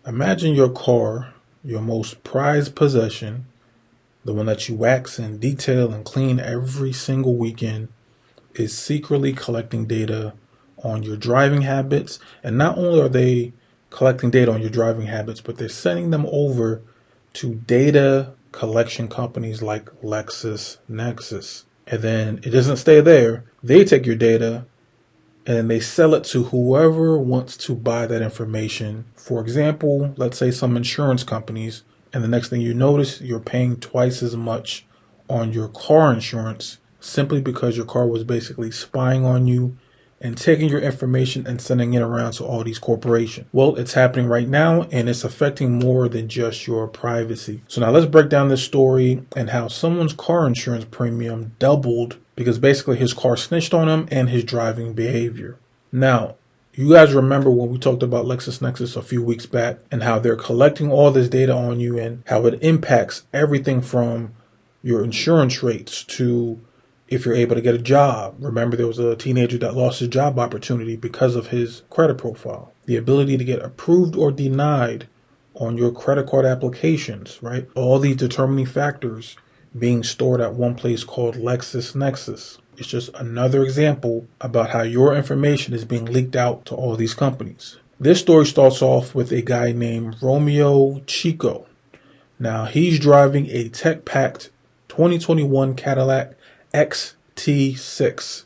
Imagine your car, your most prized possession, the one that you wax and detail and clean every single weekend, is secretly collecting data on your driving habits. And not only are they collecting data on your driving habits, but they're sending them over to data collection companies like LexisNexis. And then it doesn't stay there. They take your data and they sell it to whoever wants to buy that information. For example, let's say some insurance companies, and the next thing you notice, you're paying twice as much on your car insurance simply because your car was basically spying on you and taking your information and sending it around to all these corporations. Well, it's happening right now, and it's affecting more than just your privacy. So now let's break down this story and how someone's car insurance premium doubled because basically his car snitched on him and his driving behavior. Now, you guys remember when we talked about LexisNexis a few weeks back and how they're collecting all this data on you and how it impacts everything from your insurance rates to if you're able to get a job. Remember, there was a teenager that lost his job opportunity because of his credit profile. The ability to get approved or denied on your credit card applications, right? All these determining factors being stored at one place called LexisNexis. It's just another example about how your information is being leaked out to all these companies. This story starts off with a guy named Romeo Chico. Now, he's driving a tech-packed 2021 Cadillac XT6.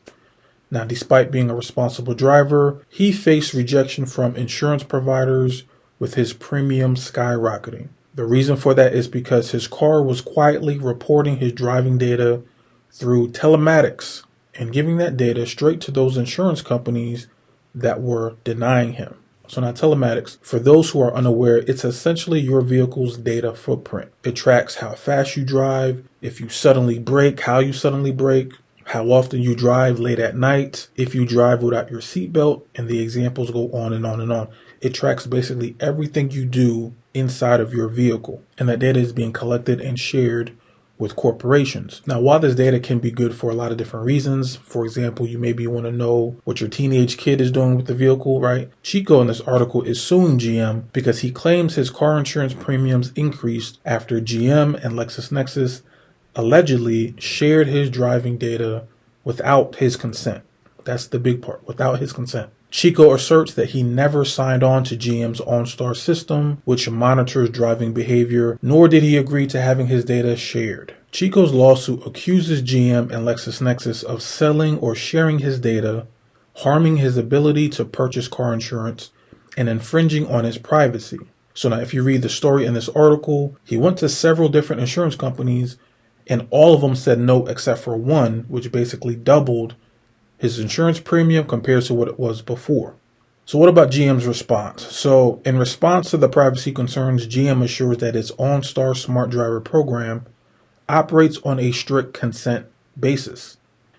Now, despite being a responsible driver, he faced rejection from insurance providers with his premium skyrocketing. The reason for that is because his car was quietly reporting his driving data through telematics and giving that data straight to those insurance companies that were denying him. So now telematics, for those who are unaware, it's essentially your vehicle's data footprint. It tracks how fast you drive, if you suddenly brake, how you suddenly brake, how often you drive late at night, if you drive without your seatbelt, and the examples go on and on and on. It tracks basically everything you do inside of your vehicle, and that data is being collected and shared with corporations. Now, while this data can be good for a lot of different reasons, for example, you maybe want to know what your teenage kid is doing with the vehicle, right? Chico in this article is suing GM because he claims his car insurance premiums increased after GM and LexisNexis allegedly shared his driving data without his consent. That's the big part, without his consent. Chico asserts that he never signed on to GM's OnStar system, which monitors driving behavior, nor did he agree to having his data shared. Chico's lawsuit accuses GM and LexisNexis of selling or sharing his data, harming his ability to purchase car insurance, and infringing on his privacy. So now if you read the story in this article, he went to several different insurance companies, and all of them said no except for one, which basically doubled his insurance premium compared to what it was before. So what about GM's response? So in response to the privacy concerns, GM assures that its OnStar Smart Driver program operates on a strict consent basis,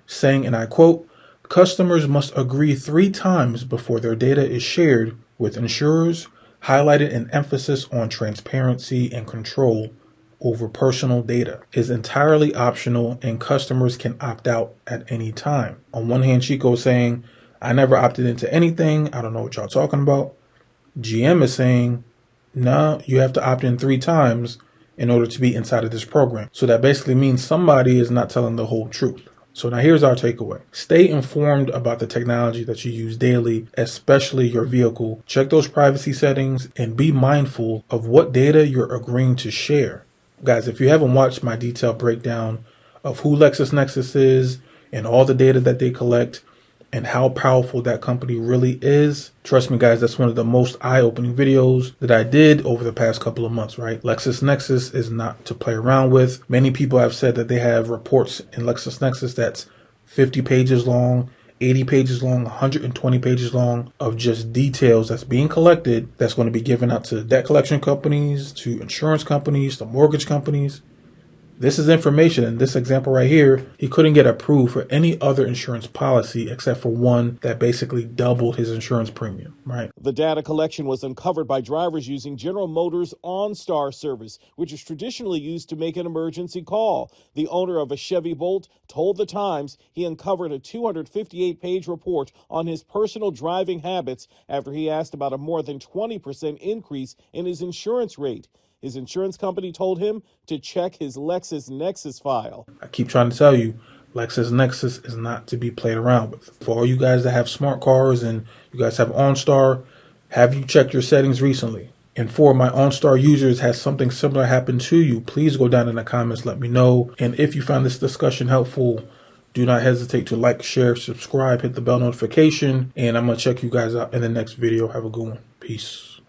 saying, and I quote, "Customers must agree 3 times before their data is shared with insurers, highlighted an emphasis on transparency and control over personal data is entirely optional and customers can opt out at any time." On one hand, Chico is saying, I never opted into anything. I don't know what y'all talking about. GM is saying, no, you have to opt in 3 times in order to be inside of this program. So that basically means somebody is not telling the whole truth. So now here's our takeaway. Stay informed about the technology that you use daily, especially your vehicle. Check those privacy settings and be mindful of what data you're agreeing to share. Guys, if you haven't watched my detailed breakdown of who LexisNexis is and all the data that they collect and how powerful that company really is, trust me guys, that's one of the most eye-opening videos that I did over the past couple of months, right? LexisNexis is not to play around with. Many people have said that they have reports in LexisNexis that's 50 pages long, 80 pages long, 120 pages long of just details that's being collected that's going to be given out to debt collection companies, to insurance companies, to mortgage companies. This is information. In this example right here, he couldn't get approved for any other insurance policy except for one that basically doubled his insurance premium, right? The data collection was uncovered by drivers using General Motors' OnStar service, which is traditionally used to make an emergency call. The owner of a Chevy Bolt told The Times he uncovered a 258-page report on his personal driving habits after he asked about a more than 20% increase in his insurance rate. His insurance company told him to check his LexisNexis file. I keep trying to tell you, LexisNexis is not to be played around with. For all you guys that have smart cars and you guys have OnStar, have you checked your settings recently? And for my OnStar users, has something similar happened to you? Please go down in the comments, let me know. And if you found this discussion helpful, do not hesitate to like, share, subscribe, hit the bell notification. And I'm going to check you guys out in the next video. Have a good one. Peace.